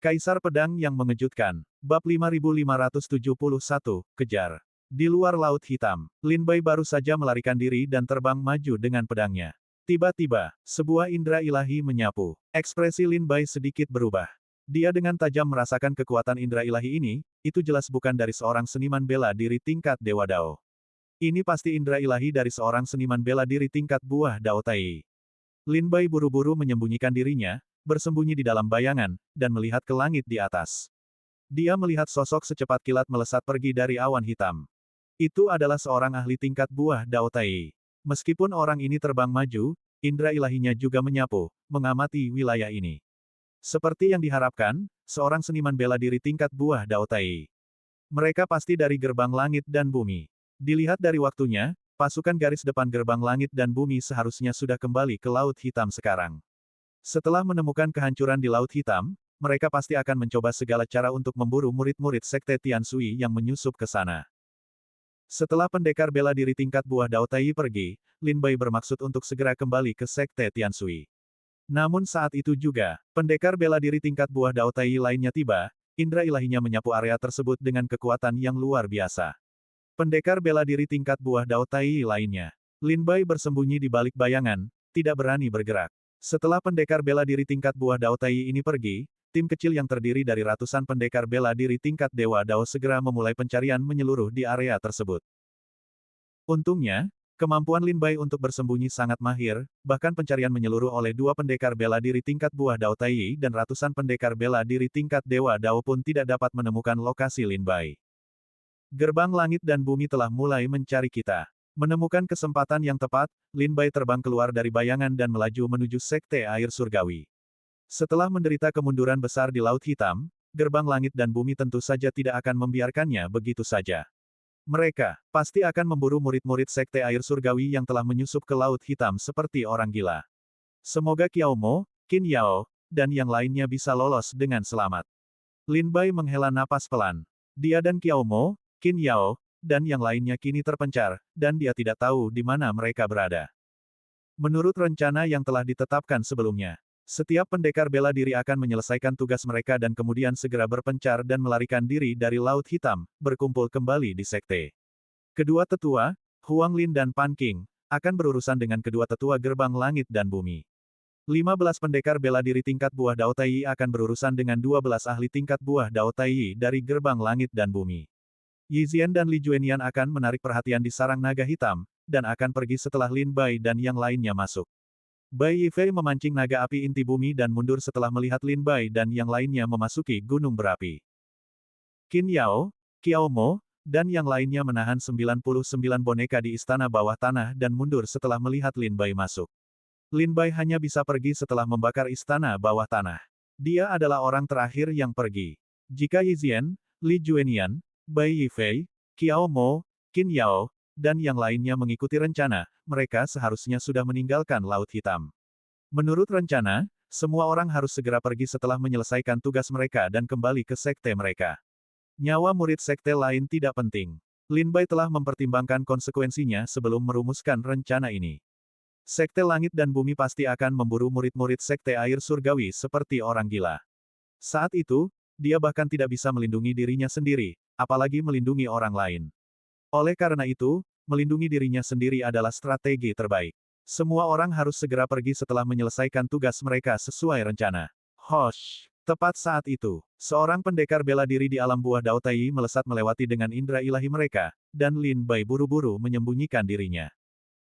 Kaisar Pedang yang Mengejutkan. Bab 5571, Kejar. Di luar Laut Hitam, Lin Bai baru saja melarikan diri dan terbang maju dengan pedangnya. Tiba-tiba, sebuah indera ilahi menyapu. Ekspresi Lin Bai sedikit berubah. Dia dengan tajam merasakan kekuatan indera ilahi ini, itu jelas bukan dari seorang seniman bela diri tingkat Dewa Dao. Ini pasti indera ilahi dari seorang seniman bela diri tingkat buah Dao Tai. Lin Bai buru-buru menyembunyikan dirinya, bersembunyi di dalam bayangan, dan melihat ke langit di atas. Dia melihat sosok secepat kilat melesat pergi dari awan hitam. Itu adalah seorang ahli tingkat buah Dao Tai. Meskipun orang ini terbang maju, indera ilahinya juga menyapu, mengamati wilayah ini. Seperti yang diharapkan, seorang seniman bela diri tingkat buah Dao Tai. Mereka pasti dari gerbang langit dan bumi. Dilihat dari waktunya, pasukan garis depan gerbang langit dan bumi seharusnya sudah kembali ke Laut Hitam sekarang. Setelah menemukan kehancuran di Laut Hitam, mereka pasti akan mencoba segala cara untuk memburu murid-murid Sekte Tianshui yang menyusup ke sana. Setelah pendekar bela diri tingkat buah Dao Tai pergi, Lin Bai bermaksud untuk segera kembali ke Sekte Tianshui. Namun saat itu juga, pendekar bela diri tingkat buah Dao Tai lainnya tiba, indera ilahinya menyapu area tersebut dengan kekuatan yang luar biasa. Pendekar bela diri tingkat buah Dao Tai lainnya. Lin Bai bersembunyi di balik bayangan, tidak berani bergerak. Setelah pendekar bela diri tingkat buah Dao Tai ini pergi, tim kecil yang terdiri dari ratusan pendekar bela diri tingkat Dewa Dao segera memulai pencarian menyeluruh di area tersebut. Untungnya, kemampuan Lin Bai untuk bersembunyi sangat mahir, bahkan pencarian menyeluruh oleh dua pendekar bela diri tingkat buah Dao Tai dan ratusan pendekar bela diri tingkat Dewa Dao pun tidak dapat menemukan lokasi Lin Bai. Gerbang langit dan bumi telah mulai mencari kita. Menemukan kesempatan yang tepat, Lin Bai terbang keluar dari bayangan dan melaju menuju Sekte Air Surgawi. Setelah menderita kemunduran besar di Laut Hitam, gerbang langit dan bumi tentu saja tidak akan membiarkannya begitu saja. Mereka pasti akan memburu murid-murid Sekte Air Surgawi yang telah menyusup ke Laut Hitam seperti orang gila. Semoga Qiao Mo, Qin Yao, dan yang lainnya bisa lolos dengan selamat. Lin Bai menghela napas pelan. Dia dan Qiao Mo, Qin Yao, dan yang lainnya kini terpencar, dan dia tidak tahu di mana mereka berada. Menurut rencana yang telah ditetapkan sebelumnya, setiap pendekar bela diri akan menyelesaikan tugas mereka dan kemudian segera berpencar dan melarikan diri dari Laut Hitam, berkumpul kembali di sekte. Kedua tetua, Huang Lin dan Pan Qing, akan berurusan dengan kedua tetua gerbang langit dan bumi. 15 pendekar bela diri tingkat buah Dao Tai akan berurusan dengan 12 ahli tingkat buah Dao Tai dari gerbang langit dan bumi. Yi Zian dan Li Juenian akan menarik perhatian di sarang naga hitam, dan akan pergi setelah Lin Bai dan yang lainnya masuk. Bai Yifei memancing naga api inti bumi dan mundur setelah melihat Lin Bai dan yang lainnya memasuki gunung berapi. Qin Yao, Qiao Mo, dan yang lainnya menahan 99 boneka di istana bawah tanah dan mundur setelah melihat Lin Bai masuk. Lin Bai hanya bisa pergi setelah membakar istana bawah tanah. Dia adalah orang terakhir yang pergi. Jika Yi Zian, Li Juenian, Bai Yifei, Qiao Mo, Qin Yao, dan yang lainnya mengikuti rencana, mereka seharusnya sudah meninggalkan Laut Hitam. Menurut rencana, semua orang harus segera pergi setelah menyelesaikan tugas mereka dan kembali ke sekte mereka. Nyawa murid sekte lain tidak penting. Lin Bai telah mempertimbangkan konsekuensinya sebelum merumuskan rencana ini. Sekte langit dan bumi pasti akan memburu murid-murid sekte air surgawi seperti orang gila. Saat itu, dia bahkan tidak bisa melindungi dirinya sendiri, apalagi melindungi orang lain. Oleh karena itu, melindungi dirinya sendiri adalah strategi terbaik. Semua orang harus segera pergi setelah menyelesaikan tugas mereka sesuai rencana. Hosh! Tepat saat itu, seorang pendekar bela diri di alam buah Dao Tai melesat melewati dengan indera ilahi mereka, dan Lin Bai buru-buru menyembunyikan dirinya.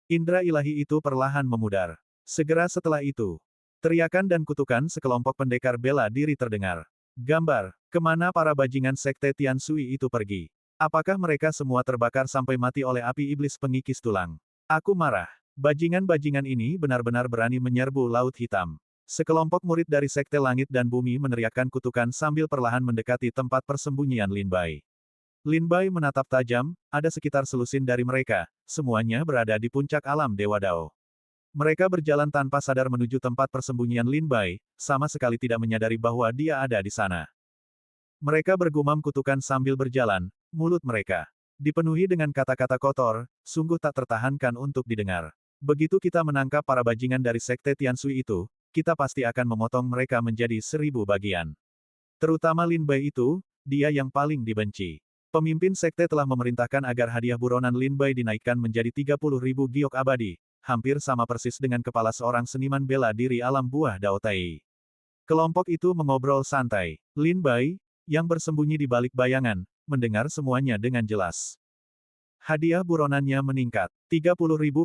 Indera ilahi itu perlahan memudar. Segera setelah itu, teriakan dan kutukan sekelompok pendekar bela diri terdengar. Gambar, kemana para bajingan sekte Tianshui itu pergi? Apakah mereka semua terbakar sampai mati oleh api iblis pengikis tulang? Aku marah. Bajingan-bajingan ini benar-benar berani menyerbu Laut Hitam. Sekelompok murid dari sekte langit dan bumi meneriakkan kutukan sambil perlahan mendekati tempat persembunyian Lin Bai. Lin Bai menatap tajam, ada sekitar selusin dari mereka, semuanya berada di puncak alam Dewa Dao. Mereka berjalan tanpa sadar menuju tempat persembunyian Lin Bai, sama sekali tidak menyadari bahwa dia ada di sana. Mereka bergumam kutukan sambil berjalan, mulut mereka dipenuhi dengan kata-kata kotor, sungguh tak tertahankan untuk didengar. Begitu kita menangkap para bajingan dari sekte Tianshui itu, kita pasti akan memotong mereka menjadi 1000 bagian. Terutama Lin Bai itu, dia yang paling dibenci. Pemimpin sekte telah memerintahkan agar hadiah buronan Lin Bai dinaikkan menjadi 30.000 giok abadi, hampir sama persis dengan kepala seorang seniman bela diri alam buah Dao Tai. Kelompok itu mengobrol santai. Lin Bai, yang bersembunyi di balik bayangan, mendengar semuanya dengan jelas. Hadiah buronannya meningkat, 30.000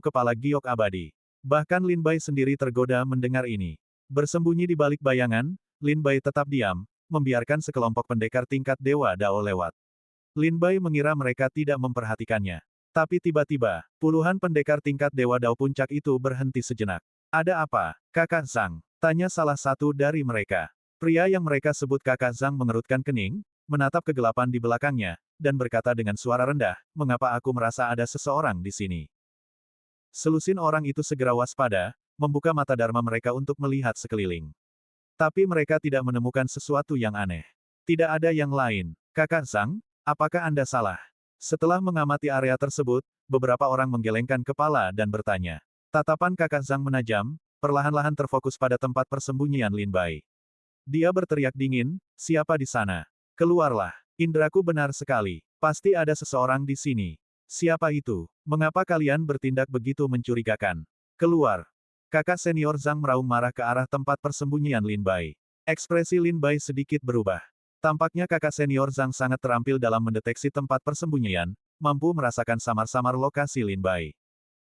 kepala giok abadi. Bahkan Lin Bai sendiri tergoda mendengar ini. Bersembunyi di balik bayangan, Lin Bai tetap diam, membiarkan sekelompok pendekar tingkat Dewa Dao lewat. Lin Bai mengira mereka tidak memperhatikannya. Tapi tiba-tiba, puluhan pendekar tingkat Dewa Dao puncak itu berhenti sejenak. Ada apa, Kakak Zhang? Tanya salah satu dari mereka. Pria yang mereka sebut Kakak Zhang mengerutkan kening, menatap kegelapan di belakangnya, dan berkata dengan suara rendah, mengapa aku merasa ada seseorang di sini? Selusin orang itu segera waspada, membuka mata dharma mereka untuk melihat sekeliling. Tapi mereka tidak menemukan sesuatu yang aneh. Tidak ada yang lain. Kakak Zhang, apakah Anda salah? Setelah mengamati area tersebut, beberapa orang menggelengkan kepala dan bertanya. Tatapan Kakak Zhang menajam, perlahan-lahan terfokus pada tempat persembunyian Lin Bai. Dia berteriak dingin, siapa di sana? Keluarlah. Indraku benar sekali. Pasti ada seseorang di sini. Siapa itu? Mengapa kalian bertindak begitu mencurigakan? Keluar. Kakak senior Zhang meraung marah ke arah tempat persembunyian Lin Bai. Ekspresi Lin Bai sedikit berubah. Tampaknya kakak senior Zhang sangat terampil dalam mendeteksi tempat persembunyian, mampu merasakan samar-samar lokasi Lin Bai.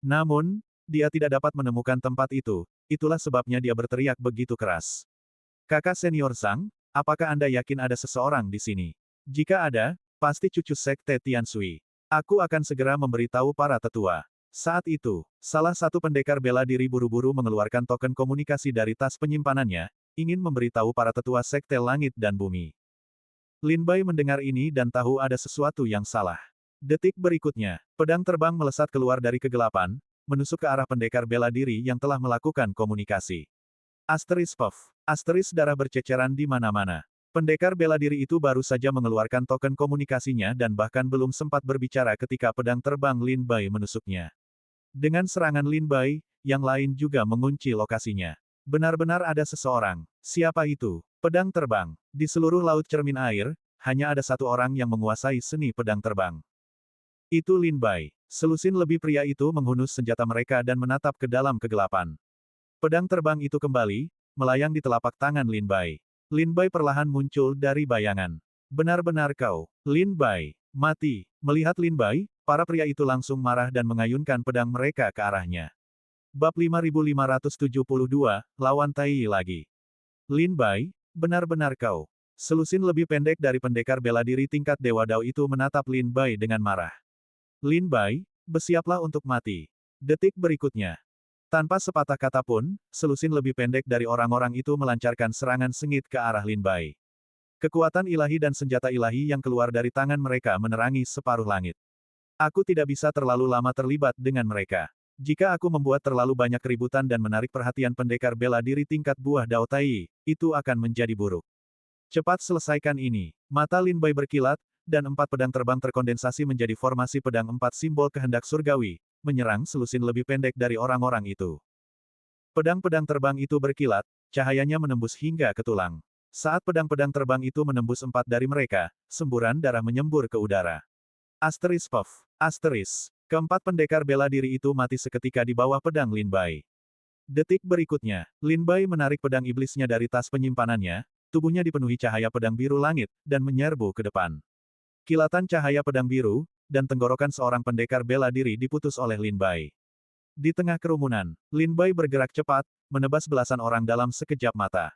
Namun, dia tidak dapat menemukan tempat itu, itulah sebabnya dia berteriak begitu keras. Kakak senior Zhang, apakah Anda yakin ada seseorang di sini? Jika ada, pasti cucu sekte Tianshui. Aku akan segera memberitahu para tetua. Saat itu, salah satu pendekar bela diri buru-buru mengeluarkan token komunikasi dari tas penyimpanannya, ingin memberitahu para tetua sekte langit dan bumi. Lin Bai mendengar ini dan tahu ada sesuatu yang salah. Detik berikutnya, pedang terbang melesat keluar dari kegelapan, menusuk ke arah pendekar bela diri yang telah melakukan komunikasi. Asteris puff. Asteris darah berceceran di mana-mana. Pendekar bela diri itu baru saja mengeluarkan token komunikasinya dan bahkan belum sempat berbicara ketika pedang terbang Lin Bai menusuknya. Dengan serangan Lin Bai, yang lain juga mengunci lokasinya. Benar-benar ada seseorang. Siapa itu? Pedang terbang. Di seluruh laut cermin air, hanya ada satu orang yang menguasai seni pedang terbang. Itu Lin Bai. Selusin lebih pria itu menghunus senjata mereka dan menatap ke dalam kegelapan. Pedang terbang itu kembali, melayang di telapak tangan Lin Bai. Lin Bai perlahan muncul dari bayangan. Benar-benar kau, Lin Bai, mati. Melihat Lin Bai, para pria itu langsung marah dan mengayunkan pedang mereka ke arahnya. Bab 5572, lawan Tai lagi. Lin Bai, benar-benar kau. Selusin lebih pendek dari pendekar bela diri tingkat Dewa Dao itu menatap Lin Bai dengan marah. Lin Bai, bersiaplah untuk mati. Detik berikutnya. Tanpa sepatah kata pun, selusin lebih pendek dari orang-orang itu melancarkan serangan sengit ke arah Lin Bai. Kekuatan ilahi dan senjata ilahi yang keluar dari tangan mereka menerangi separuh langit. Aku tidak bisa terlalu lama terlibat dengan mereka. Jika aku membuat terlalu banyak keributan dan menarik perhatian pendekar bela diri tingkat buah Dao Tai, itu akan menjadi buruk. Cepat selesaikan ini. Mata Lin Bai berkilat, dan 4 pedang terbang terkondensasi menjadi formasi pedang 4 simbol kehendak surgawi, menyerang selusin lebih pendek dari orang-orang itu. Pedang-pedang terbang itu berkilat, cahayanya menembus hingga ke tulang. Saat pedang-pedang terbang itu menembus 4 dari mereka, semburan darah menyembur ke udara. Asteris puff. Asteris. Keempat pendekar bela diri itu mati seketika di bawah pedang Lin Bai. Detik berikutnya, Lin Bai menarik pedang iblisnya dari tas penyimpanannya, tubuhnya dipenuhi cahaya pedang biru langit, dan menyerbu ke depan. Kilatan cahaya pedang biru, dan tenggorokan seorang pendekar bela diri diputus oleh Lin Bai. Di tengah kerumunan, Lin Bai bergerak cepat, menebas belasan orang dalam sekejap mata.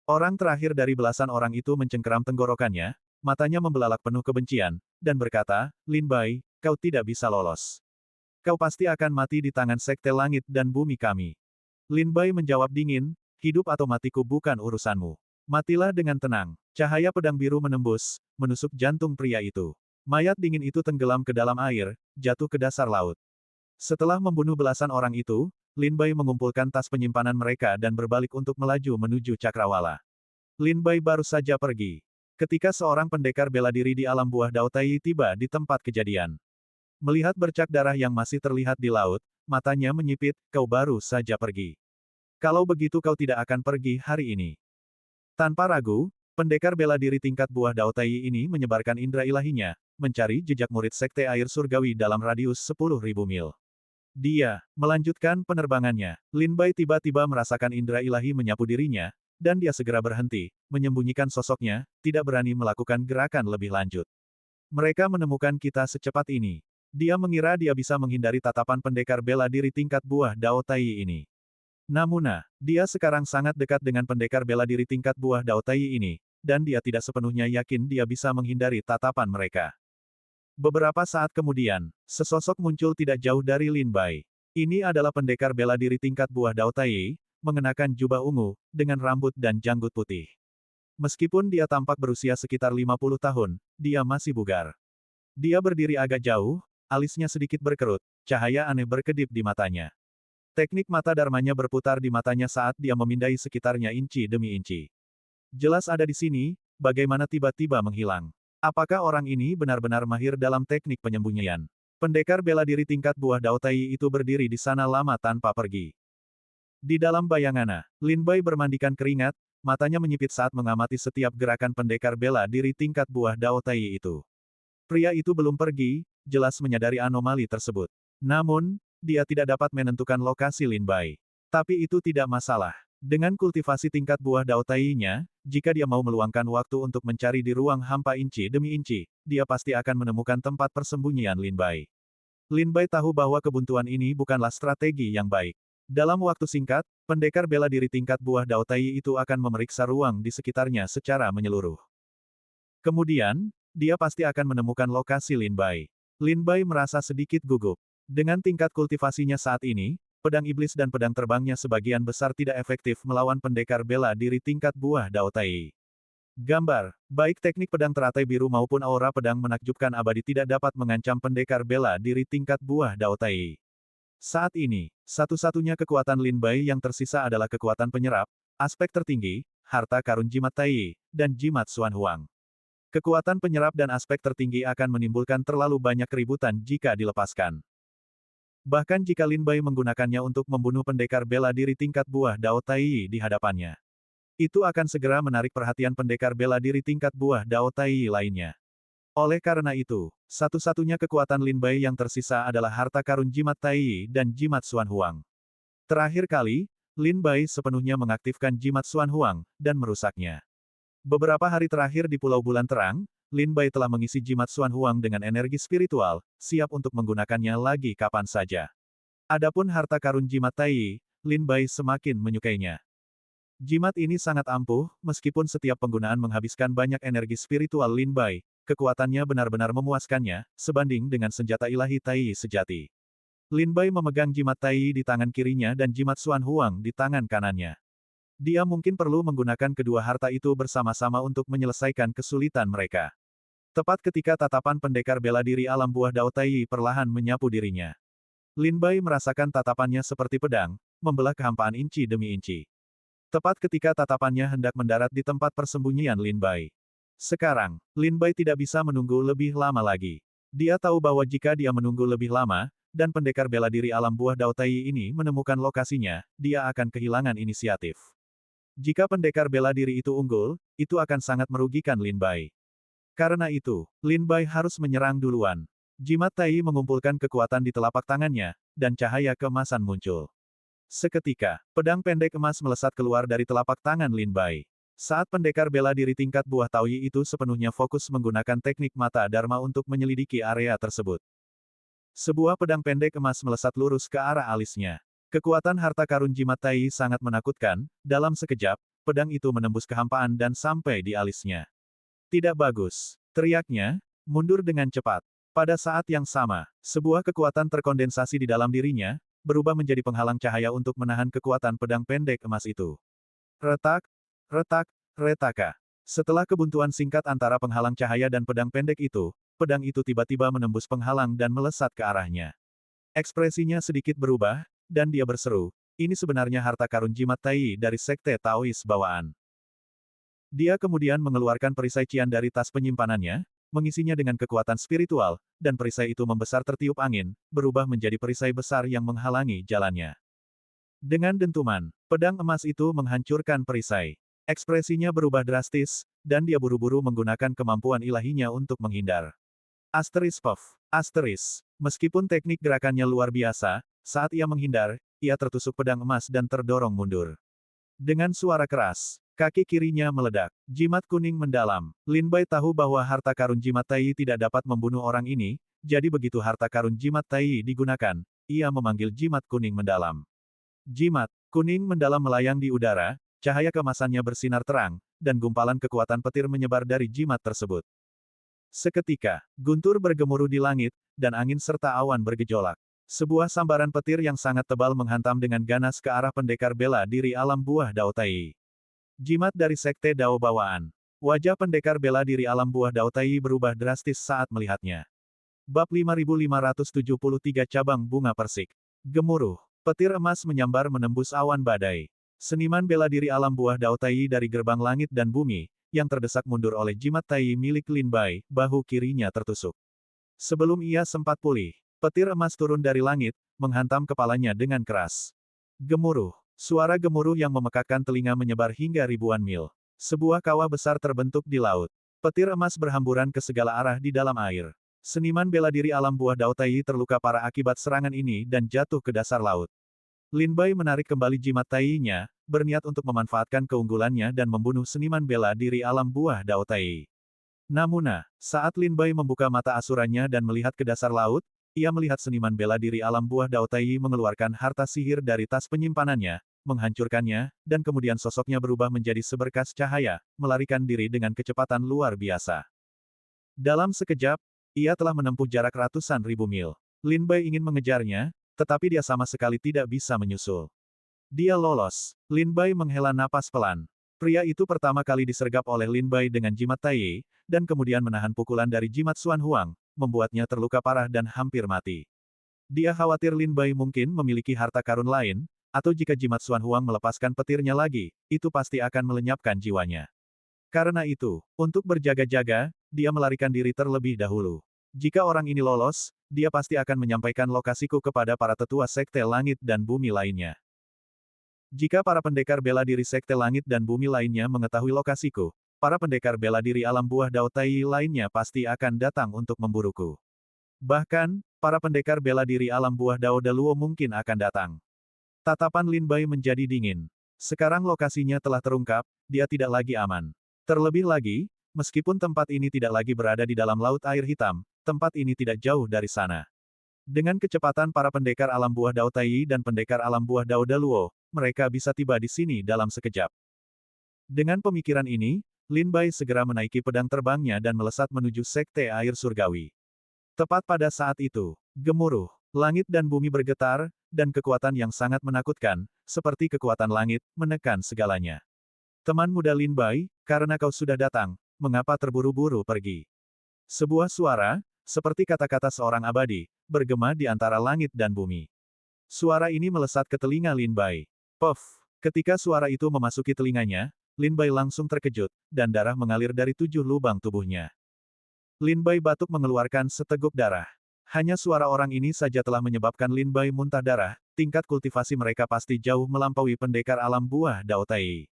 Orang terakhir dari belasan orang itu mencengkeram tenggorokannya, matanya membelalak penuh kebencian, dan berkata, Lin Bai, kau tidak bisa lolos. Kau pasti akan mati di tangan sekte langit dan bumi kami. Lin Bai menjawab dingin, hidup atau matiku bukan urusanmu. Matilah dengan tenang. Cahaya pedang biru menembus, menusuk jantung pria itu. Mayat dingin itu tenggelam ke dalam air, jatuh ke dasar laut. Setelah membunuh belasan orang itu, Lin Bai mengumpulkan tas penyimpanan mereka dan berbalik untuk melaju menuju Cakrawala. Lin Bai baru saja pergi. Ketika seorang pendekar bela diri di alam buah Dao Tai tiba di tempat kejadian. Melihat bercak darah yang masih terlihat di laut, matanya menyipit, kau baru saja pergi. Kalau begitu kau tidak akan pergi hari ini. Tanpa ragu, Pendekar bela diri tingkat buah Dao Tai ini menyebarkan indera ilahinya, mencari jejak murid Sekte Air Surgawi dalam radius 10.000 mil. Dia melanjutkan penerbangannya. Lin Bai tiba-tiba merasakan indera ilahi menyapu dirinya, dan dia segera berhenti, menyembunyikan sosoknya, tidak berani melakukan gerakan lebih lanjut. Mereka menemukan kita secepat ini. Dia mengira dia bisa menghindari tatapan pendekar bela diri tingkat buah Dao Tai ini. Namun, dia sekarang sangat dekat dengan pendekar bela diri tingkat buah Dao Tai ini, dan dia tidak sepenuhnya yakin dia bisa menghindari tatapan mereka. Beberapa saat kemudian, sesosok muncul tidak jauh dari Lin Bai. Ini adalah pendekar bela diri tingkat buah Dao Tai, mengenakan jubah ungu, dengan rambut dan janggut putih. Meskipun dia tampak berusia sekitar 50 tahun, dia masih bugar. Dia berdiri agak jauh, alisnya sedikit berkerut, cahaya aneh berkedip di matanya. Teknik mata dharmanya berputar di matanya saat dia memindai sekitarnya inci demi inci. Jelas ada di sini, bagaimana tiba-tiba menghilang. Apakah orang ini benar-benar mahir dalam teknik penyembunyian? Pendekar bela diri tingkat buah Dao Tai itu berdiri di sana lama tanpa pergi. Di dalam bayangannya, Lin Bai bermandikan keringat, matanya menyipit saat mengamati setiap gerakan pendekar bela diri tingkat buah Dao Tai itu. Pria itu belum pergi, jelas menyadari anomali tersebut. Namun, dia tidak dapat menentukan lokasi Lin Bai. Tapi itu tidak masalah. Dengan kultivasi tingkat buah Dao Tai-nya, jika dia mau meluangkan waktu untuk mencari di ruang hampa inci demi inci, dia pasti akan menemukan tempat persembunyian Lin Bai. Lin Bai tahu bahwa kebuntuan ini bukanlah strategi yang baik. Dalam waktu singkat, pendekar bela diri tingkat buah Dao Tai itu akan memeriksa ruang di sekitarnya secara menyeluruh. Kemudian, dia pasti akan menemukan lokasi Lin Bai. Lin Bai merasa sedikit gugup. Dengan tingkat kultivasinya saat ini, pedang iblis dan pedang terbangnya sebagian besar tidak efektif melawan pendekar bela diri tingkat buah Dao Tai. Gambar, baik teknik pedang teratai biru maupun aura pedang menakjubkan abadi tidak dapat mengancam pendekar bela diri tingkat buah Dao Tai. Saat ini, satu-satunya kekuatan Lin Bai yang tersisa adalah kekuatan penyerap, aspek tertinggi, harta karun jimat Tai, dan jimat Xuan Huang. Kekuatan penyerap dan aspek tertinggi akan menimbulkan terlalu banyak keributan jika dilepaskan. Bahkan jika Lin Bai menggunakannya untuk membunuh pendekar bela diri tingkat buah Dao Tai di hadapannya. Itu akan segera menarik perhatian pendekar bela diri tingkat buah Dao Tai lainnya. Oleh karena itu, satu-satunya kekuatan Lin Bai yang tersisa adalah harta karun jimat Tai dan jimat Xuan Huang. Terakhir kali, Lin Bai sepenuhnya mengaktifkan jimat Xuan Huang, dan merusaknya. Beberapa hari terakhir di Pulau Bulan Terang, Lin Bai telah mengisi jimat Xuan Huang dengan energi spiritual, siap untuk menggunakannya lagi kapan saja. Adapun harta karun jimat Tai, Lin Bai semakin menyukainya. Jimat ini sangat ampuh, meskipun setiap penggunaan menghabiskan banyak energi spiritual Lin Bai, kekuatannya benar-benar memuaskannya, sebanding dengan senjata ilahi Tai sejati. Lin Bai memegang jimat Tai di tangan kirinya dan jimat Xuan Huang di tangan kanannya. Dia mungkin perlu menggunakan kedua harta itu bersama-sama untuk menyelesaikan kesulitan mereka. Tepat ketika tatapan pendekar bela diri alam buah Dao Tai perlahan menyapu dirinya. Lin Bai merasakan tatapannya seperti pedang, membelah kehampaan inci demi inci. Tepat ketika tatapannya hendak mendarat di tempat persembunyian Lin Bai. Sekarang, Lin Bai tidak bisa menunggu lebih lama lagi. Dia tahu bahwa jika dia menunggu lebih lama, dan pendekar bela diri alam buah Dao Tai ini menemukan lokasinya, dia akan kehilangan inisiatif. Jika pendekar bela diri itu unggul, itu akan sangat merugikan Lin Bai. Karena itu, Lin Bai harus menyerang duluan. Jimat Tai mengumpulkan kekuatan di telapak tangannya, dan cahaya keemasan muncul. Seketika, pedang pendek emas melesat keluar dari telapak tangan Lin Bai. Saat pendekar bela diri tingkat buah Taoyi itu sepenuhnya fokus menggunakan teknik mata dharma untuk menyelidiki area tersebut. Sebuah pedang pendek emas melesat lurus ke arah alisnya. Kekuatan harta karun jimat Tai sangat menakutkan, dalam sekejap, pedang itu menembus kehampaan dan sampai di alisnya. Tidak bagus, teriaknya, mundur dengan cepat. Pada saat yang sama, sebuah kekuatan terkondensasi di dalam dirinya, berubah menjadi penghalang cahaya untuk menahan kekuatan pedang pendek emas itu. Retak, retak, retaka. Setelah kebuntuan singkat antara penghalang cahaya dan pedang pendek itu, pedang itu tiba-tiba menembus penghalang dan melesat ke arahnya. Ekspresinya sedikit berubah, dan dia berseru, ini sebenarnya harta karun jimat Tai dari Sekte Taois bawaan. Dia kemudian mengeluarkan perisai Qian dari tas penyimpanannya, mengisinya dengan kekuatan spiritual, dan perisai itu membesar tertiup angin, berubah menjadi perisai besar yang menghalangi jalannya. Dengan dentuman, pedang emas itu menghancurkan perisai. Ekspresinya berubah drastis, dan dia buru-buru menggunakan kemampuan ilahinya untuk menghindar. Asteris Puff. Asteris. Meskipun teknik gerakannya luar biasa, saat ia menghindar, ia tertusuk pedang emas dan terdorong mundur. Dengan suara keras, kaki kirinya meledak. Jimat kuning mendalam. Lin Bai tahu bahwa harta karun jimat Tai tidak dapat membunuh orang ini, jadi begitu harta karun jimat Tai digunakan, ia memanggil jimat kuning mendalam. Jimat kuning mendalam melayang di udara, cahaya keemasannya bersinar terang, dan gumpalan kekuatan petir menyebar dari jimat tersebut. Seketika, guntur bergemuruh di langit, dan angin serta awan bergejolak. Sebuah sambaran petir yang sangat tebal menghantam dengan ganas ke arah pendekar bela diri alam buah Dao Tai. Jimat dari Sekte Dao Bawaan. Wajah pendekar bela diri alam buah Dao Tai berubah drastis saat melihatnya. Bab 5573 Cabang Bunga Persik. Gemuruh. Petir emas menyambar menembus awan badai. Seniman bela diri alam buah Dao Tai dari gerbang langit dan bumi, yang terdesak mundur oleh jimat Tai milik Lin Bai, bahu kirinya tertusuk. Sebelum ia sempat pulih, petir emas turun dari langit, menghantam kepalanya dengan keras. Gemuruh. Suara gemuruh yang memekakkan telinga menyebar hingga ribuan mil. Sebuah kawah besar terbentuk di laut. Petir emas berhamburan ke segala arah di dalam air. Seniman bela diri alam buah Dao Tai terluka parah akibat serangan ini dan jatuh ke dasar laut. Lin Bai menarik kembali jimat Tai-nya, berniat untuk memanfaatkan keunggulannya dan membunuh seniman bela diri alam buah Dao Tai. Namun, saat Lin Bai membuka mata asurannya dan melihat ke dasar laut, ia melihat seniman bela diri alam buah Dao Tai mengeluarkan harta sihir dari tas penyimpanannya, menghancurkannya, dan kemudian sosoknya berubah menjadi seberkas cahaya, melarikan diri dengan kecepatan luar biasa. Dalam sekejap, ia telah menempuh jarak ratusan ribu mil. Lin Bai ingin mengejarnya, tetapi dia sama sekali tidak bisa menyusul. Dia lolos. Lin Bai menghela napas pelan. Pria itu pertama kali disergap oleh Lin Bai dengan jimat Tai, dan kemudian menahan pukulan dari jimat Xuan Huang, membuatnya terluka parah dan hampir mati. Dia khawatir Lin Bai mungkin memiliki harta karun lain, atau jika jimat Xuan Huang melepaskan petirnya lagi, itu pasti akan melenyapkan jiwanya. Karena itu, untuk berjaga-jaga, dia melarikan diri terlebih dahulu. Jika orang ini lolos, dia pasti akan menyampaikan lokasiku kepada para tetua Sekte Langit dan Bumi lainnya. Jika para pendekar bela diri Sekte Langit dan Bumi lainnya mengetahui lokasiku, para pendekar bela diri alam buah Dao Tai lainnya pasti akan datang untuk memburuku. Bahkan, para pendekar bela diri alam buah Dao Daluo mungkin akan datang. Tatapan Lin Bai menjadi dingin. Sekarang lokasinya telah terungkap, dia tidak lagi aman. Terlebih lagi, meskipun tempat ini tidak lagi berada di dalam laut air hitam, tempat ini tidak jauh dari sana. Dengan kecepatan para pendekar alam buah Dao Tai dan pendekar alam buah Dao Daluo, mereka bisa tiba di sini dalam sekejap. Dengan pemikiran ini, Lin Bai segera menaiki pedang terbangnya dan melesat menuju Sekte Air Surgawi. Tepat pada saat itu, gemuruh, langit dan bumi bergetar, dan kekuatan yang sangat menakutkan, seperti kekuatan langit, menekan segalanya. Teman muda Lin Bai, karena kau sudah datang, mengapa terburu-buru pergi? Sebuah suara, seperti kata-kata seorang abadi, bergema di antara langit dan bumi. Suara ini melesat ke telinga Lin Bai. Puff! Ketika suara itu memasuki telinganya, Lin Bai langsung terkejut, dan darah mengalir dari 7 lubang tubuhnya. Lin Bai batuk mengeluarkan seteguk darah. Hanya suara orang ini saja telah menyebabkan Lin Bai muntah darah, tingkat kultivasi mereka pasti jauh melampaui pendekar alam buah Dao Tai.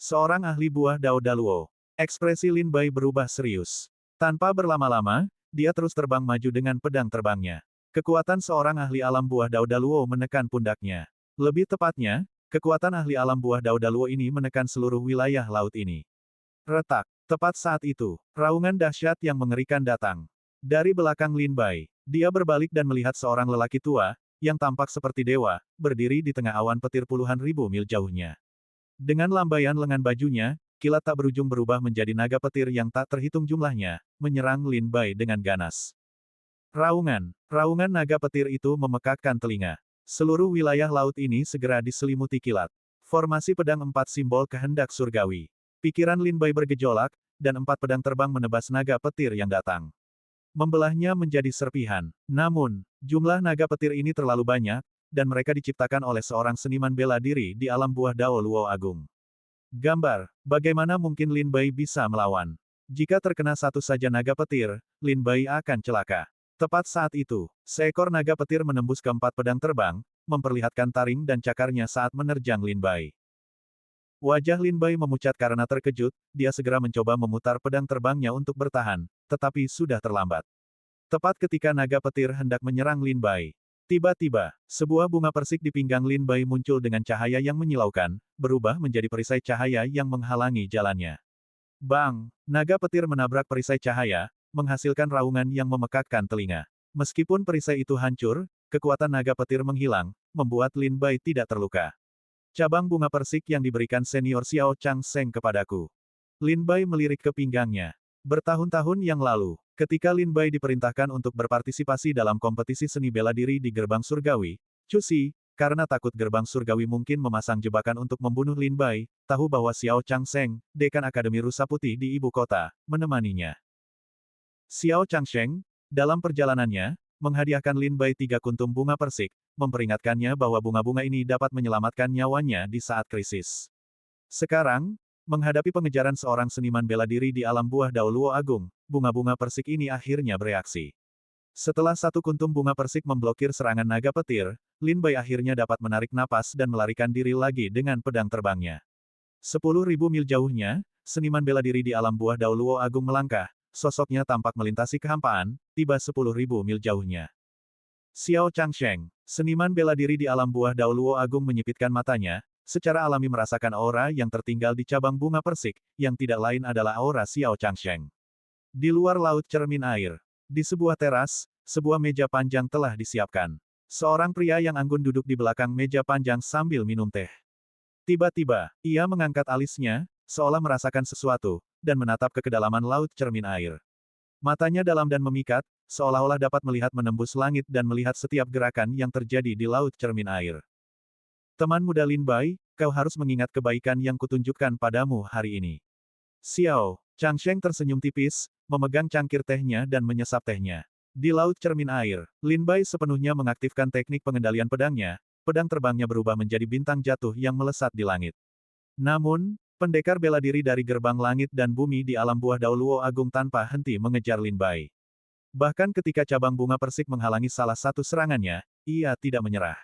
Seorang ahli buah Dao Daluo. Ekspresi Lin Bai berubah serius. Tanpa berlama-lama, dia terus terbang maju dengan pedang terbangnya. Kekuatan seorang ahli alam buah Dao Daluo menekan pundaknya. Lebih tepatnya, kekuatan ahli alam buah Dao Daluo ini menekan seluruh wilayah laut ini. Retak. Tepat saat itu, raungan dahsyat yang mengerikan datang. Dari belakang Lin Bai, dia berbalik dan melihat seorang lelaki tua, yang tampak seperti dewa, berdiri di tengah awan petir puluhan ribu mil jauhnya. Dengan lambaian lengan bajunya, kilat tak berujung berubah menjadi naga petir yang tak terhitung jumlahnya, menyerang Lin Bai dengan ganas. Raungan naga petir itu memekakkan telinga. Seluruh wilayah laut ini segera diselimuti kilat. Formasi pedang 4 simbol kehendak surgawi. Pikiran Lin Bai bergejolak, dan 4 pedang terbang menebas naga petir yang datang. Membelahnya menjadi serpihan. Namun, jumlah naga petir ini terlalu banyak, dan mereka diciptakan oleh seorang seniman bela diri di alam buah Dao Luo Agung. Gambar, bagaimana mungkin Lin Bai bisa melawan? Jika terkena satu saja naga petir, Lin Bai akan celaka. Tepat saat itu, seekor naga petir menembus ke 4 pedang terbang, memperlihatkan taring dan cakarnya saat menerjang Lin Bai. Wajah Lin Bai memucat karena terkejut, dia segera mencoba memutar pedang terbangnya untuk bertahan, tetapi sudah terlambat. Tepat ketika naga petir hendak menyerang Lin Bai. Tiba-tiba, sebuah bunga persik di pinggang Lin Bai muncul dengan cahaya yang menyilaukan, berubah menjadi perisai cahaya yang menghalangi jalannya. Bang! Naga petir menabrak perisai cahaya, menghasilkan raungan yang memekakkan telinga. Meskipun perisai itu hancur, kekuatan naga petir menghilang, membuat Lin Bai tidak terluka. Cabang bunga persik yang diberikan senior Xiao Chang Sheng kepadaku. Lin Bai melirik ke pinggangnya. Bertahun-tahun yang lalu, ketika Lin Bai diperintahkan untuk berpartisipasi dalam kompetisi seni bela diri di Gerbang Surgawi, Chu Si, karena takut Gerbang Surgawi mungkin memasang jebakan untuk membunuh Lin Bai, tahu bahwa Xiao Chang Sheng, dekan Akademi Rusa Putih di ibu kota, menemaninya. Xiao Chang Sheng, dalam perjalanannya, menghadiahkan Lin Bai 3 kuntum bunga persik, memperingatkannya bahwa bunga-bunga ini dapat menyelamatkan nyawanya di saat krisis. Sekarang, menghadapi pengejaran seorang seniman bela diri di alam buah Dao Luo Agung, bunga-bunga persik ini akhirnya bereaksi. Setelah 1 kuntum bunga persik memblokir serangan naga petir, Lin Bai akhirnya dapat menarik napas dan melarikan diri lagi dengan pedang terbangnya. 10.000 mil jauhnya, seniman bela diri di alam buah Dao Luo Agung melangkah, sosoknya tampak melintasi kehampaan, tiba 10.000 mil jauhnya. Xiao Chang Sheng, seniman bela diri di alam buah Dao Luo Agung menyipitkan matanya, secara alami merasakan aura yang tertinggal di cabang bunga persik, yang tidak lain adalah aura Xiao Chang Sheng. Di luar laut cermin air, di sebuah teras, sebuah meja panjang telah disiapkan. Seorang pria yang anggun duduk di belakang meja panjang sambil minum teh. Tiba-tiba, ia mengangkat alisnya, seolah merasakan sesuatu, dan menatap ke kedalaman laut cermin air. Matanya dalam dan memikat, seolah-olah dapat melihat menembus langit dan melihat setiap gerakan yang terjadi di laut cermin air. Teman muda Lin Bai, kau harus mengingat kebaikan yang kutunjukkan padamu hari ini. Xiao Chang Sheng tersenyum tipis, memegang cangkir tehnya dan menyesap tehnya. Di laut cermin air, Lin Bai sepenuhnya mengaktifkan teknik pengendalian pedangnya, pedang terbangnya berubah menjadi bintang jatuh yang melesat di langit. Namun, pendekar bela diri dari gerbang langit dan bumi di alam buah Dao Luo Agung tanpa henti mengejar Lin Bai. Bahkan ketika cabang bunga persik menghalangi salah satu serangannya, ia tidak menyerah.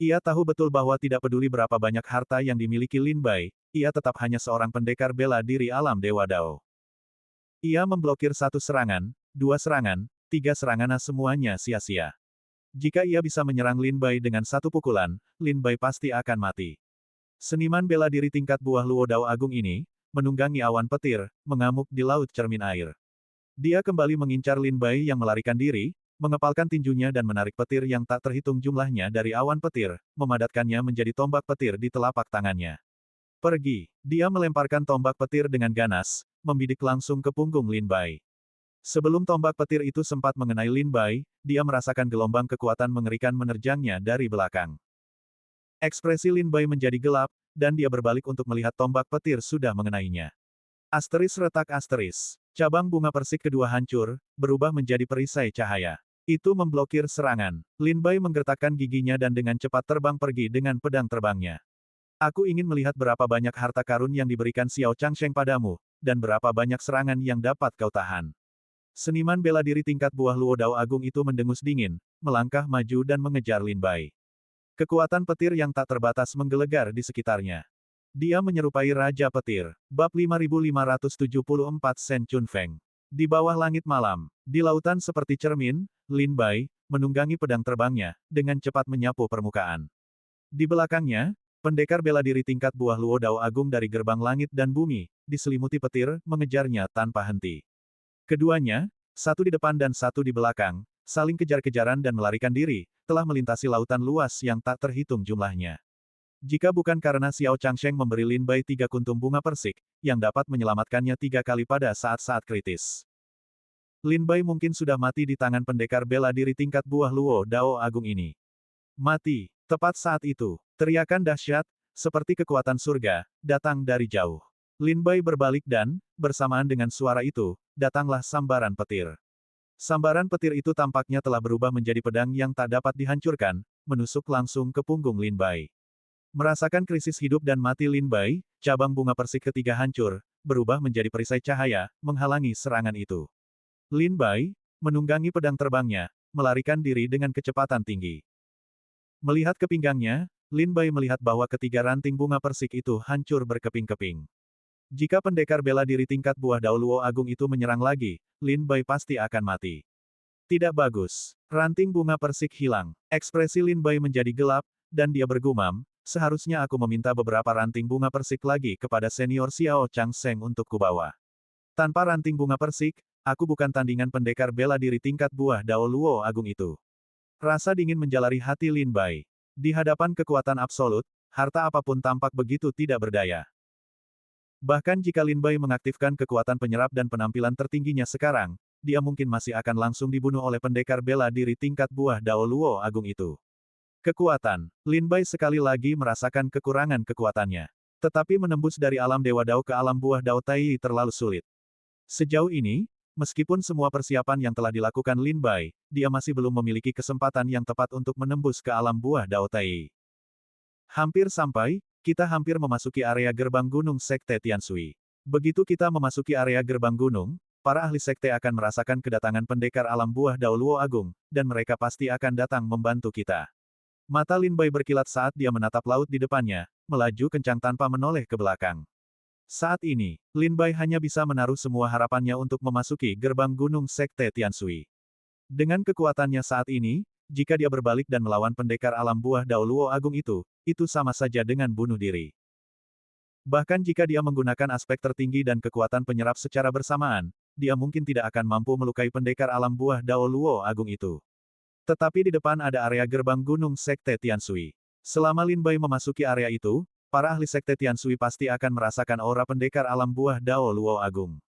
Ia tahu betul bahwa tidak peduli berapa banyak harta yang dimiliki Lin Bai, ia tetap hanya seorang pendekar bela diri alam Dewa Dao. Ia memblokir 1 serangan, 2 serangan, 3 serangan semuanya sia-sia. Jika ia bisa menyerang Lin Bai dengan 1 pukulan, Lin Bai pasti akan mati. Seniman bela diri tingkat buah Luo Dao Agung ini, menunggangi awan petir, mengamuk di laut cermin air. Dia kembali mengincar Lin Bai yang melarikan diri, mengepalkan tinjunya dan menarik petir yang tak terhitung jumlahnya dari awan petir, memadatkannya menjadi tombak petir di telapak tangannya. Pergi! Dia melemparkan tombak petir dengan ganas, membidik langsung ke punggung Lin Bai. Sebelum tombak petir itu sempat mengenai Lin Bai, dia merasakan gelombang kekuatan mengerikan menerjangnya dari belakang. Ekspresi Lin Bai menjadi gelap, dan dia berbalik untuk melihat tombak petir sudah mengenainya. Asteris retak asteris. Cabang bunga persik kedua hancur, berubah menjadi perisai cahaya. Itu memblokir serangan. Lin Bai menggertakkan giginya dan dengan cepat terbang pergi dengan pedang terbangnya. Aku ingin melihat berapa banyak harta karun yang diberikan Xiao Chang Sheng padamu, dan berapa banyak serangan yang dapat kau tahan. Seniman bela diri tingkat buah Luo Dao Agung itu mendengus dingin, melangkah maju dan mengejar Lin Bai. Kekuatan petir yang tak terbatas menggelegar di sekitarnya. Dia menyerupai Raja Petir. Bab 5574 Sen Chun Feng. Di bawah langit malam, di lautan seperti cermin, Lin Bai, menunggangi pedang terbangnya, dengan cepat menyapu permukaan. Di belakangnya, pendekar bela diri tingkat buah Luo Dao Agung dari gerbang langit dan bumi, diselimuti petir, mengejarnya tanpa henti. Keduanya, satu di depan dan satu di belakang, saling kejar-kejaran dan melarikan diri, telah melintasi lautan luas yang tak terhitung jumlahnya. Jika bukan karena Xiao Chang Sheng memberi Lin Bai 3 kuntum bunga persik, yang dapat menyelamatkannya 3 kali pada saat-saat kritis. Lin Bai mungkin sudah mati di tangan pendekar bela diri tingkat buah Luo Dao Agung ini. Mati. Tepat saat itu, teriakan dahsyat, seperti kekuatan surga, datang dari jauh. Lin Bai berbalik dan, bersamaan dengan suara itu, datanglah sambaran petir. Sambaran petir itu tampaknya telah berubah menjadi pedang yang tak dapat dihancurkan, menusuk langsung ke punggung Lin Bai. Merasakan krisis hidup dan mati Lin Bai, cabang bunga persik ketiga hancur, berubah menjadi perisai cahaya, menghalangi serangan itu. Lin Bai, menunggangi pedang terbangnya, melarikan diri dengan kecepatan tinggi. Melihat ke pinggangnya, Lin Bai melihat bahwa ketiga ranting bunga persik itu hancur berkeping-keping. Jika pendekar bela diri tingkat buah Dao Luo Agung itu menyerang lagi, Lin Bai pasti akan mati. Tidak bagus. Ranting bunga persik hilang. Ekspresi Lin Bai menjadi gelap, dan dia bergumam, seharusnya aku meminta beberapa ranting bunga persik lagi kepada senior Xiao Chang Seng untuk kubawa. Tanpa ranting bunga persik, aku bukan tandingan pendekar bela diri tingkat buah Dao Luo Agung itu. Rasa dingin menjalari hati Lin Bai. Di hadapan kekuatan absolut, harta apapun tampak begitu tidak berdaya. Bahkan jika Lin Bai mengaktifkan kekuatan penyerap dan penampilan tertingginya sekarang, dia mungkin masih akan langsung dibunuh oleh pendekar bela diri tingkat buah Dao Luo Agung itu. Kekuatan. Lin Bai sekali lagi merasakan kekurangan kekuatannya. Tetapi menembus dari alam Dewa Dao ke alam buah Dao Tai terlalu sulit. Sejauh ini, meskipun semua persiapan yang telah dilakukan Lin Bai, dia masih belum memiliki kesempatan yang tepat untuk menembus ke alam buah Dao Tai. Hampir sampai, kita hampir memasuki area gerbang gunung Sekte Tianshui. Begitu kita memasuki area gerbang gunung, para ahli sekte akan merasakan kedatangan pendekar alam buah Dao Luo Agung, dan mereka pasti akan datang membantu kita. Mata Lin Bai berkilat saat dia menatap laut di depannya, melaju kencang tanpa menoleh ke belakang. Saat ini, Lin Bai hanya bisa menaruh semua harapannya untuk memasuki gerbang gunung Sekte Tianshui. Dengan kekuatannya saat ini, jika dia berbalik dan melawan pendekar alam buah Dao Luo Agung itu sama saja dengan bunuh diri. Bahkan jika dia menggunakan aspek tertinggi dan kekuatan penyerap secara bersamaan, dia mungkin tidak akan mampu melukai pendekar alam buah Dao Luo Agung itu. Tetapi di depan ada area gerbang gunung Sekte Tianshui. Selama Lin Bai memasuki area itu, para ahli Sekte Tianshui pasti akan merasakan aura pendekar alam buah Dao Luo Agung.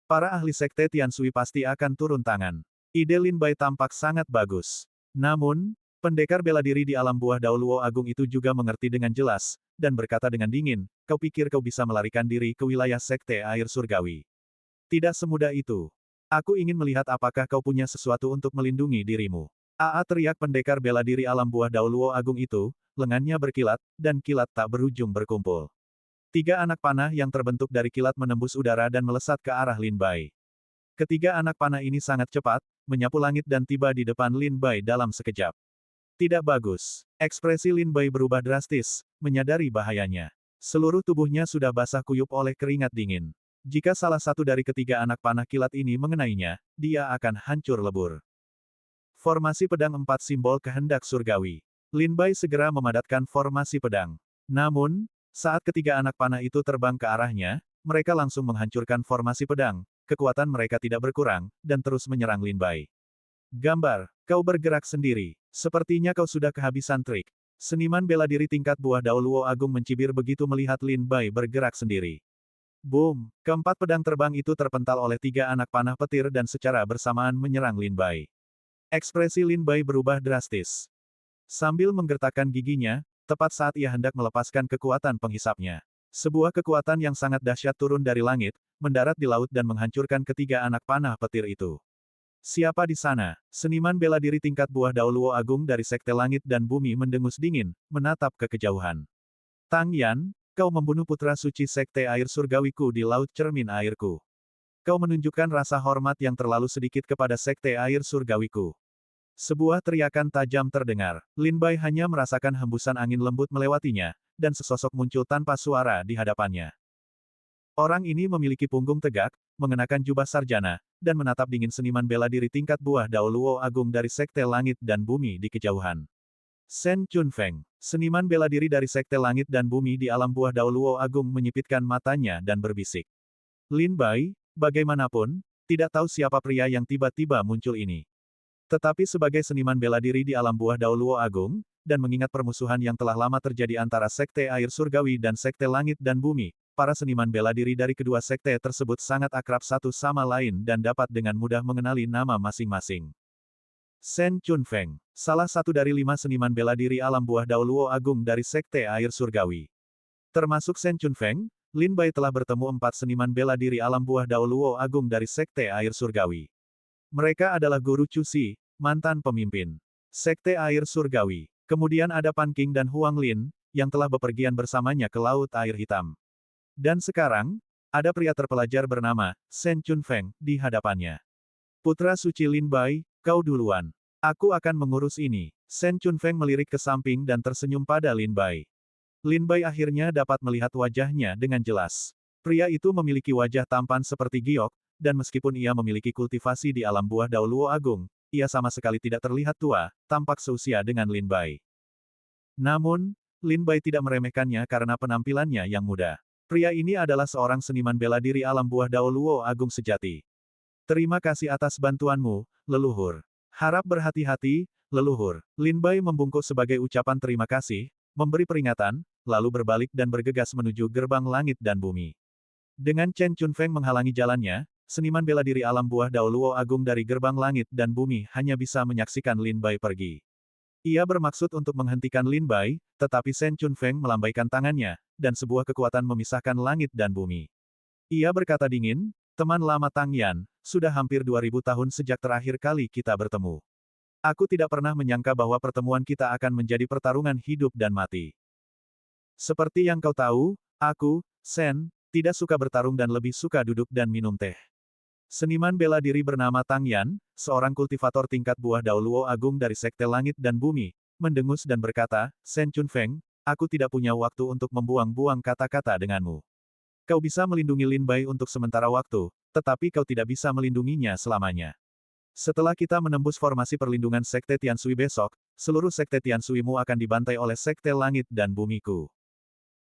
Para ahli Sekte Tianshui pasti akan turun tangan. Ide Lin Bai tampak sangat bagus. Namun, pendekar bela diri di alam buah Dao Luo Agung itu juga mengerti dengan jelas, dan berkata dengan dingin, kau pikir kau bisa melarikan diri ke wilayah Sekte Air Surgawi. Tidak semudah itu. Aku ingin melihat apakah kau punya sesuatu untuk melindungi dirimu. Teriak pendekar bela diri alam buah Dao Luo Agung itu, lengannya berkilat, dan kilat tak berujung berkumpul. 3 anak panah yang terbentuk dari kilat menembus udara dan melesat ke arah Lin Bai. Ketiga anak panah ini sangat cepat, menyapu langit dan tiba di depan Lin Bai dalam sekejap. Tidak bagus. Ekspresi Lin Bai berubah drastis, menyadari bahayanya. Seluruh tubuhnya sudah basah kuyup oleh keringat dingin. Jika salah satu dari ketiga anak panah kilat ini mengenainya, dia akan hancur lebur. Formasi pedang 4 simbol kehendak surgawi. Lin Bai segera memadatkan formasi pedang. Namun, saat ketiga anak panah itu terbang ke arahnya, mereka langsung menghancurkan formasi pedang, kekuatan mereka tidak berkurang, dan terus menyerang Lin Bai. Gambar, kau bergerak sendiri. Sepertinya kau sudah kehabisan trik. Seniman bela diri tingkat buah Dao Luo Agung mencibir begitu melihat Lin Bai bergerak sendiri. Boom! Keempat pedang terbang itu terpental oleh 3 anak panah petir dan secara bersamaan menyerang Lin Bai. Ekspresi Lin Bai berubah drastis. Sambil menggertakkan giginya, tepat saat ia hendak melepaskan kekuatan penghisapnya. Sebuah kekuatan yang sangat dahsyat turun dari langit, mendarat di laut dan menghancurkan ketiga anak panah petir itu. Siapa di sana? Seniman bela diri tingkat buah Dao Luo Agung dari Sekte Langit dan Bumi mendengus dingin, menatap ke kejauhan. Tang Yan, kau membunuh putra suci Sekte Air Surgawiku di Laut Cermin Airku. Kau menunjukkan rasa hormat yang terlalu sedikit kepada Sekte Air Surgawiku. Sebuah teriakan tajam terdengar. Lin Bai hanya merasakan hembusan angin lembut melewatinya, dan sesosok muncul tanpa suara di hadapannya. Orang ini memiliki punggung tegak, mengenakan jubah sarjana, dan menatap dingin seniman bela diri tingkat buah Dao Luo Agung dari Sekte Langit dan Bumi di kejauhan. Shen Chunfeng, seniman bela diri dari Sekte Langit dan Bumi di alam buah Dao Luo Agung menyipitkan matanya dan berbisik. Lin Bai, bagaimanapun, tidak tahu siapa pria yang tiba-tiba muncul ini. Tetapi sebagai seniman bela diri di alam buah Dao Luo Agung, dan mengingat permusuhan yang telah lama terjadi antara Sekte Air Surgawi dan Sekte Langit dan Bumi, para seniman bela diri dari kedua sekte tersebut sangat akrab satu sama lain dan dapat dengan mudah mengenali nama masing-masing. Shen Chunfeng, salah satu dari 5 seniman bela diri alam buah Dao Luo Agung dari Sekte Air Surgawi. Termasuk Shen Chunfeng, Lin Bai telah bertemu 4 seniman bela diri alam buah Dao Luo Agung dari Sekte Air Surgawi. Mereka adalah Guru Cusi, mantan pemimpin Sekte Air Surgawi. Kemudian ada Pan Qing dan Huang Lin, yang telah bepergian bersamanya ke Laut Air Hitam. Dan sekarang, ada pria terpelajar bernama Shen Chunfeng di hadapannya. Putra suci Lin Bai, kau duluan. Aku akan mengurus ini. Shen Chunfeng melirik ke samping dan tersenyum pada Lin Bai. Lin Bai akhirnya dapat melihat wajahnya dengan jelas. Pria itu memiliki wajah tampan seperti giok, dan meskipun ia memiliki kultivasi di alam buah Dao Luo Agung, ia sama sekali tidak terlihat tua, tampak seusia dengan Lin Bai. Namun, Lin Bai tidak meremehkannya karena penampilannya yang muda. Pria ini adalah seorang seniman bela diri alam buah Dao Luo Agung sejati. Terima kasih atas bantuanmu, leluhur. Harap berhati-hati, leluhur. Lin Bai membungkuk sebagai ucapan terima kasih, memberi peringatan, lalu berbalik dan bergegas menuju gerbang langit dan bumi. Dengan Chen Chunfeng menghalangi jalannya, seniman bela diri alam buah Dao Luo Agung dari gerbang langit dan bumi hanya bisa menyaksikan Lin Bai pergi. Ia bermaksud untuk menghentikan Lin Bai, tetapi Shen Chunfeng melambaikan tangannya, dan sebuah kekuatan memisahkan langit dan bumi. Ia berkata dingin, teman lama Tang Yan, sudah hampir 2000 tahun sejak terakhir kali kita bertemu. Aku tidak pernah menyangka bahwa pertemuan kita akan menjadi pertarungan hidup dan mati. Seperti yang kau tahu, aku, Shen, tidak suka bertarung dan lebih suka duduk dan minum teh. Seniman bela diri bernama Tang Yan, seorang kultivator tingkat buah Dao Luo Agung dari Sekte Langit dan Bumi, mendengus dan berkata, Shen Chunfeng, aku tidak punya waktu untuk membuang-buang kata-kata denganmu. Kau bisa melindungi Lin Bai untuk sementara waktu, tetapi kau tidak bisa melindunginya selamanya. Setelah kita menembus formasi perlindungan Sekte Tianshui besok, seluruh Sekte Tianshui-mu akan dibantai oleh Sekte Langit dan Bumiku.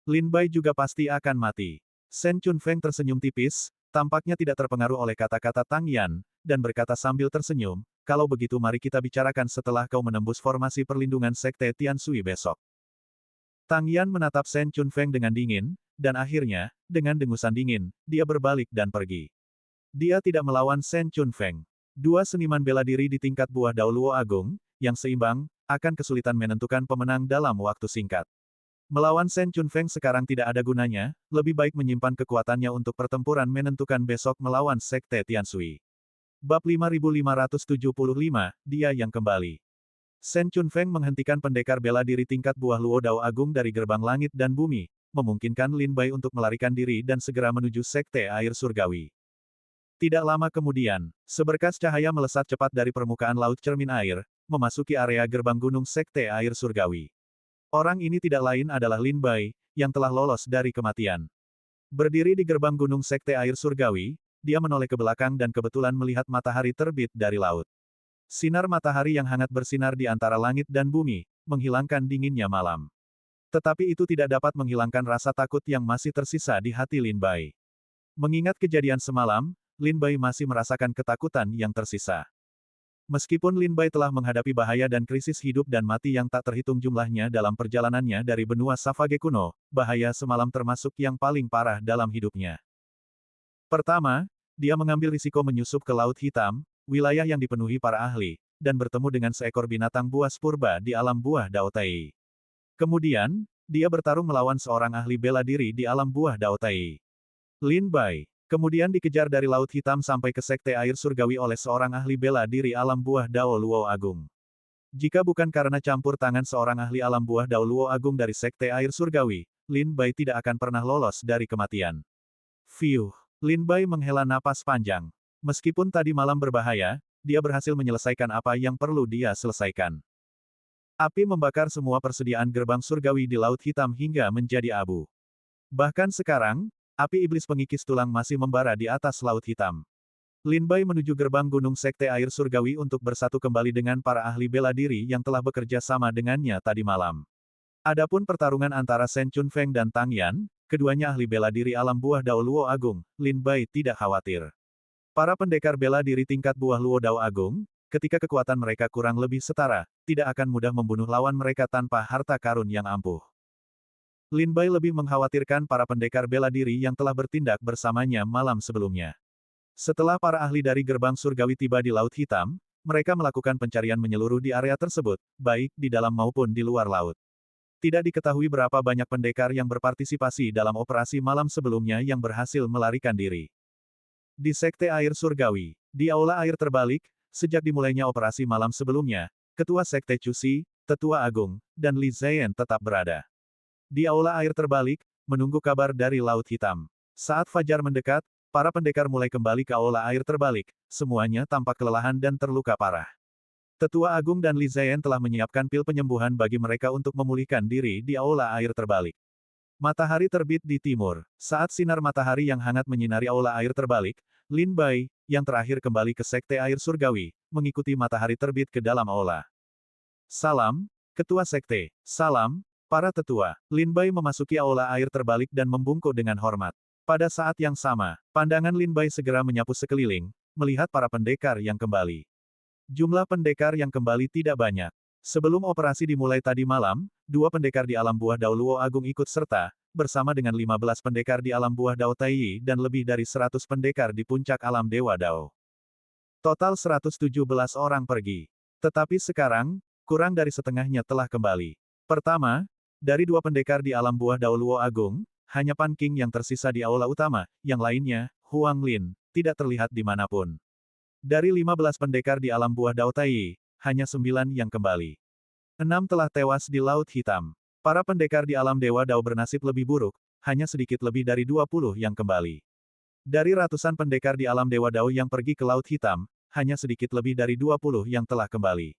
Lin Bai juga pasti akan mati. Shen Chunfeng tersenyum tipis, tampaknya tidak terpengaruh oleh kata-kata Tang Yan, dan berkata sambil tersenyum, kalau begitu mari kita bicarakan setelah kau menembus formasi perlindungan Sekte Tianshui besok. Tang Yan menatap Shen Chunfeng dengan dingin, dan akhirnya, dengan dengusan dingin, dia berbalik dan pergi. Dia tidak melawan Shen Chunfeng. Dua seniman bela diri di tingkat buah Dao Luo Agung, yang seimbang, akan kesulitan menentukan pemenang dalam waktu singkat. Melawan Shen Chunfeng sekarang tidak ada gunanya, lebih baik menyimpan kekuatannya untuk pertempuran menentukan besok melawan Sekte Tianshui. Bab 5575, dia yang kembali. Shen Chunfeng menghentikan pendekar bela diri tingkat buah Luo Dao Agung dari gerbang langit dan bumi, memungkinkan Lin Bai untuk melarikan diri dan segera menuju Sekte Air Surgawi. Tidak lama kemudian, seberkas cahaya melesat cepat dari permukaan laut cermin air, memasuki area gerbang gunung Sekte Air Surgawi. Orang ini tidak lain adalah Lin Bai, yang telah lolos dari kematian. Berdiri di gerbang gunung Sekte Air Surgawi, dia menoleh ke belakang dan kebetulan melihat matahari terbit dari laut. Sinar matahari yang hangat bersinar di antara langit dan bumi, menghilangkan dinginnya malam. Tetapi itu tidak dapat menghilangkan rasa takut yang masih tersisa di hati Lin Bai. Mengingat kejadian semalam, Lin Bai masih merasakan ketakutan yang tersisa. Meskipun Lin Bai telah menghadapi bahaya dan krisis hidup dan mati yang tak terhitung jumlahnya dalam perjalanannya dari benua Savage kuno, bahaya semalam termasuk yang paling parah dalam hidupnya. Pertama, dia mengambil risiko menyusup ke Laut Hitam, wilayah yang dipenuhi para ahli, dan bertemu dengan seekor binatang buas purba di alam buah Dao Tai. Kemudian, dia bertarung melawan seorang ahli bela diri di alam buah Dao Tai. Lin Bai kemudian dikejar dari Laut Hitam sampai ke Sekte Air Surgawi oleh seorang ahli bela diri alam buah Dao Luo Agung. Jika bukan karena campur tangan seorang ahli alam buah Dao Luo Agung dari Sekte Air Surgawi, Lin Bai tidak akan pernah lolos dari kematian. Fiuh! Lin Bai menghela napas panjang. Meskipun tadi malam berbahaya, dia berhasil menyelesaikan apa yang perlu dia selesaikan. Api membakar semua persediaan gerbang surgawi di Laut Hitam hingga menjadi abu. Bahkan sekarang, api iblis pengikis tulang masih membara di atas Laut Hitam. Lin Bai menuju gerbang gunung Sekte Air Surgawi untuk bersatu kembali dengan para ahli bela diri yang telah bekerja sama dengannya tadi malam. Adapun pertarungan antara Shen Chunfeng dan Tang Yan, keduanya ahli bela diri alam buah Dao Luo Agung, Lin Bai tidak khawatir. Para pendekar bela diri tingkat buah Luo Dao Agung, ketika kekuatan mereka kurang lebih setara, tidak akan mudah membunuh lawan mereka tanpa harta karun yang ampuh. Lin Bai lebih mengkhawatirkan para pendekar bela diri yang telah bertindak bersamanya malam sebelumnya. Setelah para ahli dari gerbang surgawi tiba di Laut Hitam, mereka melakukan pencarian menyeluruh di area tersebut, baik di dalam maupun di luar laut. Tidak diketahui berapa banyak pendekar yang berpartisipasi dalam operasi malam sebelumnya yang berhasil melarikan diri. Di Sekte Air Surgawi, di Aula Air Terbalik, sejak dimulainya operasi malam sebelumnya, Ketua Sekte Cusi, Tetua Agung, dan Li Ziyan tetap berada. Di Aula Air Terbalik, menunggu kabar dari Laut Hitam. Saat fajar mendekat, para pendekar mulai kembali ke Aula Air Terbalik, semuanya tampak kelelahan dan terluka parah. Tetua Agung dan Li Ziyan telah menyiapkan pil penyembuhan bagi mereka untuk memulihkan diri di aula air terbalik. Matahari terbit di timur. Saat sinar matahari yang hangat menyinari aula air terbalik, Lin Bai, yang terakhir kembali ke Sekte Air Surgawi, mengikuti matahari terbit ke dalam aula. Salam, Ketua Sekte. Salam, para tetua. Lin Bai memasuki aula air terbalik dan membungkuk dengan hormat. Pada saat yang sama, pandangan Lin Bai segera menyapu sekeliling, melihat para pendekar yang kembali. Jumlah pendekar yang kembali tidak banyak. Sebelum operasi dimulai tadi malam, 2 pendekar di alam buah Dao Luo Agung ikut serta, bersama dengan 15 pendekar di alam buah Dao Taiyi dan lebih dari 100 pendekar di puncak alam Dewa Dao. Total 117 orang pergi. Tetapi sekarang, kurang dari setengahnya telah kembali. Pertama, dari 2 pendekar di alam buah Dao Luo Agung, hanya Pan Qing yang tersisa di aula utama, yang lainnya, Huang Lin, tidak terlihat dimanapun. Dari 15 pendekar di alam buah Dao Taiyi, hanya 9 yang kembali. 6 telah tewas di Laut Hitam. Para pendekar di alam Dewa Dao bernasib lebih buruk, hanya sedikit lebih dari 20 yang kembali. Dari ratusan pendekar di alam Dewa Dao yang pergi ke Laut Hitam, hanya sedikit lebih dari 20 yang telah kembali.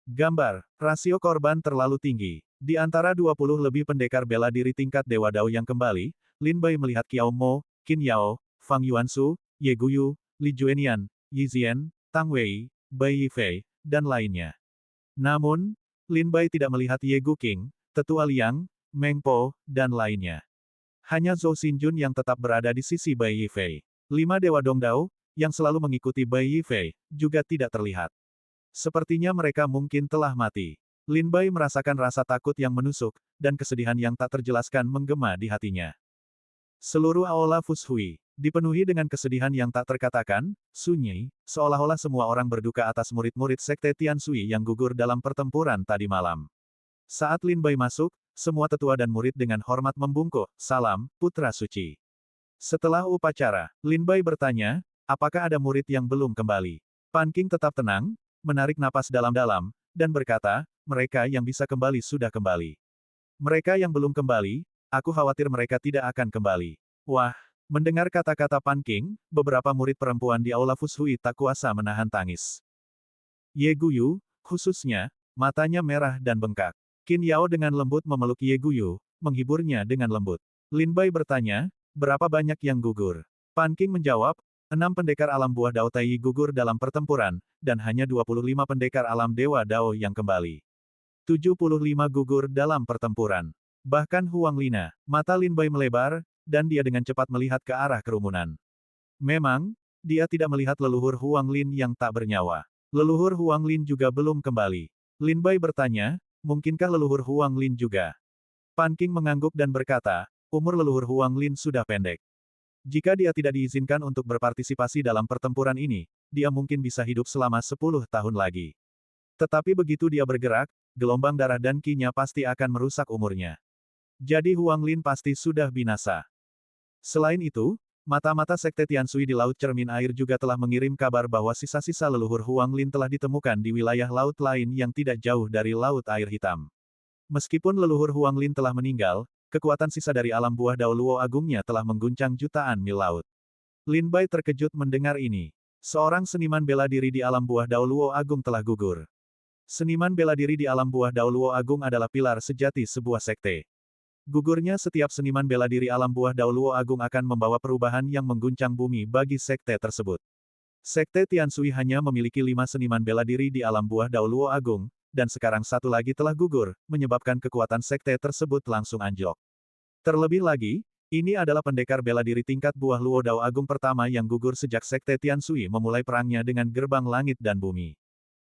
Gambar, rasio korban terlalu tinggi. Di antara 20 lebih pendekar bela diri tingkat Dewa Dao yang kembali, Lin Bai melihat Qiao Mo, Qin Yao, Fang Yuansu, Ye Guyu, Li Juenian, Yi Ziyan, Tang Wei, Bai Yifei, dan lainnya. Namun, Lin Bai tidak melihat Ye Guqing, Tetua Liang, Meng Po, dan lainnya. Hanya Zhou Xinjun yang tetap berada di sisi Bai Yifei. 5 Dewa Dongdao, yang selalu mengikuti Bai Yifei, juga tidak terlihat. Sepertinya mereka mungkin telah mati. Lin Bai merasakan rasa takut yang menusuk, dan kesedihan yang tak terjelaskan menggema di hatinya. Seluruh aula Fushui dipenuhi dengan kesedihan yang tak terkatakan, sunyi, seolah-olah semua orang berduka atas murid-murid Sekte Tianshui yang gugur dalam pertempuran tadi malam. Saat Lin Bai masuk, semua tetua dan murid dengan hormat membungkuk, "Salam, Putra Suci." Setelah upacara, Lin Bai bertanya, apakah ada murid yang belum kembali? Pan Qing tetap tenang, menarik napas dalam-dalam, dan berkata, mereka yang bisa kembali sudah kembali. Mereka yang belum kembali, aku khawatir mereka tidak akan kembali. Wah, mendengar kata-kata Pan Qing, beberapa murid perempuan di aula Fushui tak kuasa menahan tangis. Ye Guyu, khususnya, matanya merah dan bengkak. Qin Yao dengan lembut memeluk Ye Guyu, menghiburnya dengan lembut. Lin Bai bertanya, berapa banyak yang gugur? Pan Qing menjawab, 6 pendekar alam buah Dao Taiyi gugur dalam pertempuran, dan hanya 25 pendekar alam Dewa Dao yang kembali. 75 gugur dalam pertempuran. Bahkan Huang Lina, mata Lin Bai melebar, dan dia dengan cepat melihat ke arah kerumunan. Memang, dia tidak melihat leluhur Huang Lin yang tak bernyawa. Leluhur Huang Lin juga belum kembali. Lin Bai bertanya, mungkinkah leluhur Huang Lin juga? Pan Qing mengangguk dan berkata, umur leluhur Huang Lin sudah pendek. Jika dia tidak diizinkan untuk berpartisipasi dalam pertempuran ini, dia mungkin bisa hidup selama 10 tahun lagi. Tetapi begitu dia bergerak, gelombang darah dan ki-nya pasti akan merusak umurnya. Jadi Huang Lin pasti sudah binasa. Selain itu, mata-mata Sekte Tianshui di Laut Cermin Air juga telah mengirim kabar bahwa sisa-sisa leluhur Huang Lin telah ditemukan di wilayah laut lain yang tidak jauh dari Laut Air Hitam. Meskipun leluhur Huang Lin telah meninggal, kekuatan sisa dari alam buah Dao Luo Agungnya telah mengguncang jutaan mil laut. Lin Bai terkejut mendengar ini. Seorang seniman bela diri di alam buah Dao Luo Agung telah gugur. Seniman bela diri di alam buah Dao Luo Agung adalah pilar sejati sebuah sekte. Gugurnya setiap seniman bela diri alam buah Dao Luo Agung akan membawa perubahan yang mengguncang bumi bagi sekte tersebut. Sekte Tianshui hanya memiliki 5 seniman bela diri di alam buah Dao Luo Agung, dan sekarang satu lagi telah gugur, menyebabkan kekuatan sekte tersebut langsung anjlok. Terlebih lagi, ini adalah pendekar bela diri tingkat buah Luo Dao Agung pertama yang gugur sejak Sekte Tianshui memulai perangnya dengan gerbang langit dan bumi.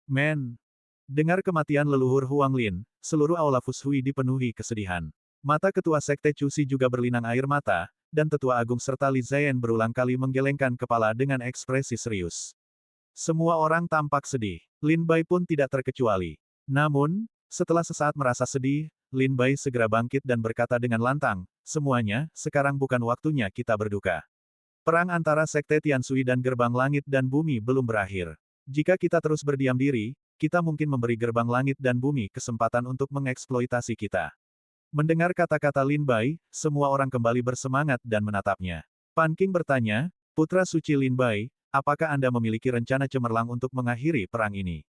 Men! Dengar kematian leluhur Huang Lin, seluruh aula Fushui dipenuhi kesedihan. Mata ketua Sekte Cusi juga berlinang air mata, dan tetua agung serta Li Ziyan berulang kali menggelengkan kepala dengan ekspresi serius. Semua orang tampak sedih. Lin Bai pun tidak terkecuali. Namun, setelah sesaat merasa sedih, Lin Bai segera bangkit dan berkata dengan lantang, semuanya, sekarang bukan waktunya kita berduka. Perang antara Sekte Tianshui dan Gerbang Langit dan Bumi belum berakhir. Jika kita terus berdiam diri, kita mungkin memberi Gerbang Langit dan Bumi kesempatan untuk mengeksploitasi kita. Mendengar kata-kata Lin Bai, semua orang kembali bersemangat dan menatapnya. Pan Qing bertanya, Putra Suci Lin Bai, apakah Anda memiliki rencana cemerlang untuk mengakhiri perang ini?